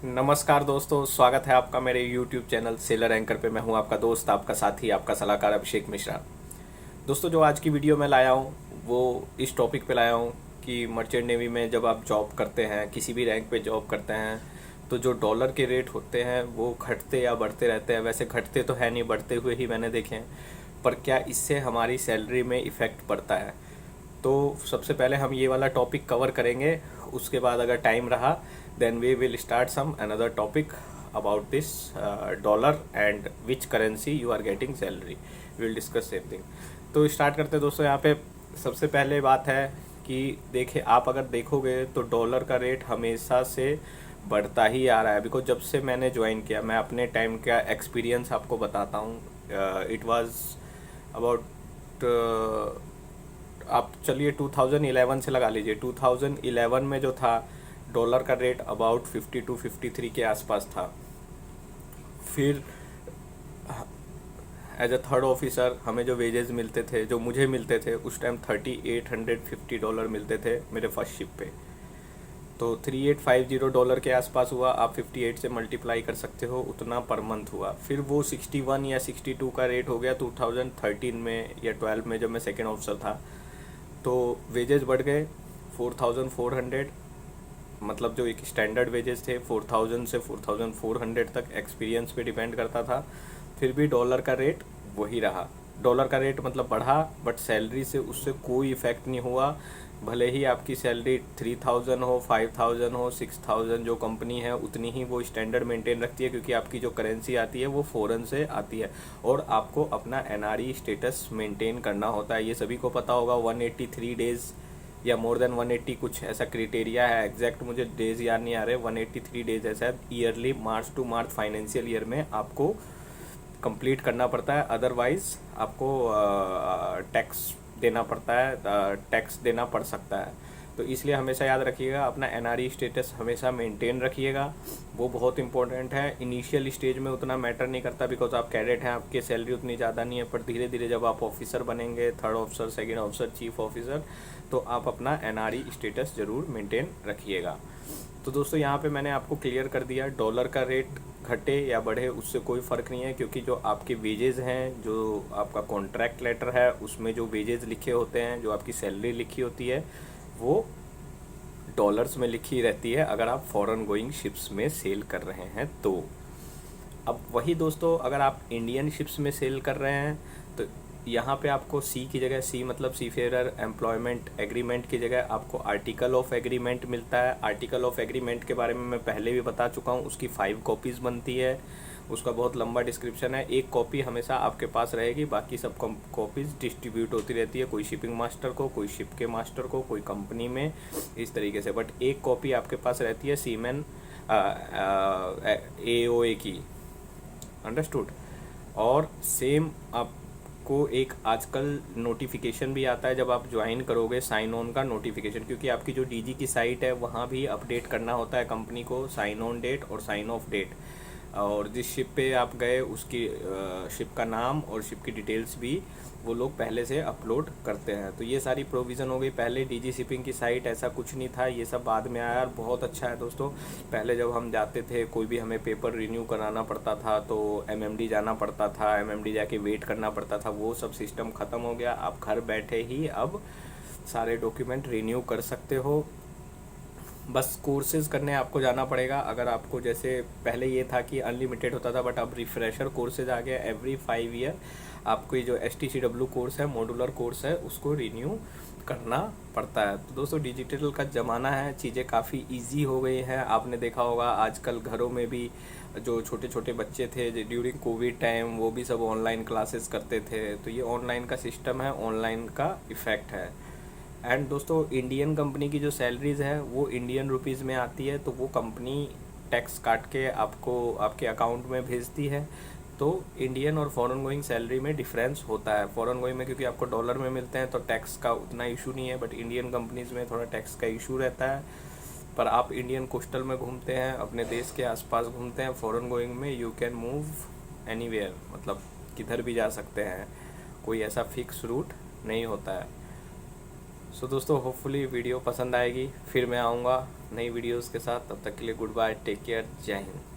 नमस्कार दोस्तों, स्वागत है आपका मेरे YouTube चैनल सेलर एंकर पे। मैं हूं आपका दोस्त, आपका साथी, आपका सलाहकार अभिषेक मिश्रा। दोस्तों, जो आज की वीडियो में लाया हूं वो इस टॉपिक पे लाया हूं कि मर्चेंट नेवी में जब आप जॉब करते हैं, किसी भी रैंक पे जॉब करते हैं, तो जो डॉलर के रेट होते हैं वो घटते या बढ़ते रहते हैं। वैसे घटते तो है नहीं, बढ़ते हुए ही मैंने देखे हैं। पर क्या इससे हमारी सैलरी में इफ़ेक्ट पड़ता है? तो सबसे पहले हम ये वाला टॉपिक कवर करेंगे। उसके बाद अगर टाइम रहा then we will start some another topic about this dollar and which currency you are getting salary. We will discuss same thing. तो स्टार्ट करते हैं दोस्तों। यहाँ पे सबसे पहले बात है कि देखिए, आप अगर देखोगे तो डॉलर का रेट हमेशा से बढ़ता ही आ रहा है। बिकॉज जब से मैंने ज्वाइन किया, मैं अपने टाइम का एक्सपीरियंस आपको बताता हूँ। इट वाज अबाउट, आप चलिए 2011 से लगा लीजिए। 2011 में जो था डॉलर का रेट अबाउट 52-53 के आसपास था। फिर एज अ थर्ड ऑफिसर हमें जो वेजेस मिलते थे, जो मुझे मिलते थे उस टाइम $3850 मिलते थे मेरे फर्स्ट शिप पे। तो $3850 के आसपास हुआ। आप 58 से मल्टीप्लाई कर सकते हो, उतना पर मंथ हुआ। फिर वो 61 या 62 का रेट हो गया 2013 में या 12 में, जब मैं सेकेंड ऑफिसर था। तो वेजेस बढ़ गए 4400, मतलब जो एक स्टैंडर्ड वेजेस थे 4000 से 4400 तक, एक्सपीरियंस पे डिपेंड करता था। फिर भी डॉलर का रेट वही रहा। डॉलर का रेट मतलब बढ़ा, बट सैलरी से उससे कोई इफ़ेक्ट नहीं हुआ। भले ही आपकी सैलरी 3000 हो, 5000 हो, 6000, जो कंपनी है उतनी ही वो स्टैंडर्ड मेंटेन रखती है, क्योंकि आपकी जो करेंसी आती है वो फ़ॉरेन से आती है और आपको अपना एनआरई स्टेटस मेंटेन करना होता है। ये सभी को पता होगा। 183 डेज़ या मोर देन 180 कुछ ऐसा क्राइटेरिया है। एग्जैक्ट मुझे डेज याद नहीं आ रहे। 183 डेज ऐसा है ईयरली, मार्च टू मार्च फाइनेंशियल ईयर में आपको कंप्लीट करना पड़ता है। अदरवाइज आपको टैक्स देना पड़ता है, टैक्स देना पड़ सकता है। तो इसलिए हमेशा याद रखिएगा, अपना एनआरई स्टेटस हमेशा मेंटेन रखिएगा। वो बहुत इंपॉर्टेंट है। इनिशियल स्टेज में उतना मैटर नहीं करता, बिकॉज आप कैडेट हैं, आपकी सैलरी उतनी ज़्यादा नहीं है। पर धीरे धीरे जब आप ऑफिसर बनेंगे, third officer, second officer, chief officer, तो आप अपना एनआरई स्टेटस ज़रूर मेंटेन रखिएगा। तो दोस्तों, यहाँ पे मैंने आपको क्लियर कर दिया, डॉलर का रेट घटे या बढ़े उससे कोई फ़र्क नहीं है, क्योंकि जो आपके वेजेस हैं, जो आपका कॉन्ट्रैक्ट लेटर है उसमें जो वेजेस लिखे होते हैं, जो आपकी सैलरी लिखी होती है, वो डॉलर्स में लिखी रहती है अगर आप फॉरेन गोइंग शिप्स में सेल कर रहे हैं तो। अब वही दोस्तों, अगर आप इंडियन शिप्स में सेल कर रहे हैं तो यहाँ पे आपको सी की जगह, सी मतलब सी फेयर एम्प्लॉयमेंट एग्रीमेंट की जगह आपको आर्टिकल ऑफ एग्रीमेंट मिलता है। आर्टिकल ऑफ एग्रीमेंट के बारे में मैं पहले भी बता चुका हूँ। उसकी 5 कॉपीज़ बनती है। उसका बहुत लंबा डिस्क्रिप्शन है। एक कॉपी हमेशा आपके पास रहेगी, बाकी सब कॉपीज़ डिस्ट्रीब्यूट होती रहती है, कोई शिपिंग मास्टर को, कोई शिप के मास्टर को, कोई कंपनी में, इस तरीके से। बट एक कॉपी आपके पास रहती है सीमेन AOA की। अंडरस्टूड। और सेम आपको एक आजकल नोटिफिकेशन भी आता है जब आप ज्वाइन करोगे, साइन ऑन का नोटिफिकेशन, क्योंकि आपकी जो डीजी की साइट है वहाँ भी अपडेट करना होता है कंपनी को, साइन ऑन डेट और साइन ऑफ डेट। और जिस शिप पे आप गए उसकी शिप का नाम और शिप की डिटेल्स भी वो लोग पहले से अपलोड करते हैं। तो ये सारी प्रोविज़न हो गई। पहले डीजी शिपिंग की साइट ऐसा कुछ नहीं था, ये सब बाद में आया और बहुत अच्छा है दोस्तों। पहले जब हम जाते थे, कोई भी हमें पेपर रिन्यू कराना पड़ता था तो एमएमडी जाना पड़ता था, एमएमडी जाके वेट करना पड़ता था। वो सब सिस्टम ख़त्म हो गया। आप घर बैठे ही अब सारे डॉक्यूमेंट रिन्यू कर सकते हो। बस कोर्सेज़ करने आपको जाना पड़ेगा। अगर आपको, जैसे पहले ये था कि अनलिमिटेड होता था, बट अब रिफ्रेशर कोर्सेज आ गया। एवरी 5 ईयर आपको ये जो STCW कोर्स है, मॉड्यूलर कोर्स है, उसको रिन्यू करना पड़ता है। तो दोस्तों, डिजिटल का ज़माना है, चीज़ें काफ़ी इजी हो गई हैं। आपने देखा होगा आजकल घरों में भी जो छोटे छोटे बच्चे थे ड्यूरिंग कोविड टाइम, वो भी सब ऑनलाइन क्लासेस करते थे। तो ये ऑनलाइन का सिस्टम है, ऑनलाइन का इफ़ेक्ट है। एंड दोस्तों, इंडियन कंपनी की जो सैलरीज़ है वो इंडियन रुपीज़ में आती है, तो वो कंपनी टैक्स काट के आपको आपके अकाउंट में भेजती है। तो इंडियन और फॉरेन गोइंग सैलरी में डिफरेंस होता है। फॉरेन गोइंग में क्योंकि आपको डॉलर में मिलते हैं तो टैक्स का उतना इशू नहीं है, बट इंडियन कंपनीज़ में थोड़ा टैक्स का इशू रहता है। पर आप इंडियन कोस्टल में घूमते हैं, अपने देश के आसपास घूमते हैं, फॉरेन गोइंग में यू कैन मूव एनीवेयर, मतलब किधर भी जा सकते हैं, कोई ऐसा फिक्स रूट नहीं होता है। सो दोस्तों होपफुली वीडियो पसंद आएगी, फिर मैं आऊँगा नई वीडियोस के साथ। तब तक के लिए गुड बाय, टेक केयर, जय हिंद।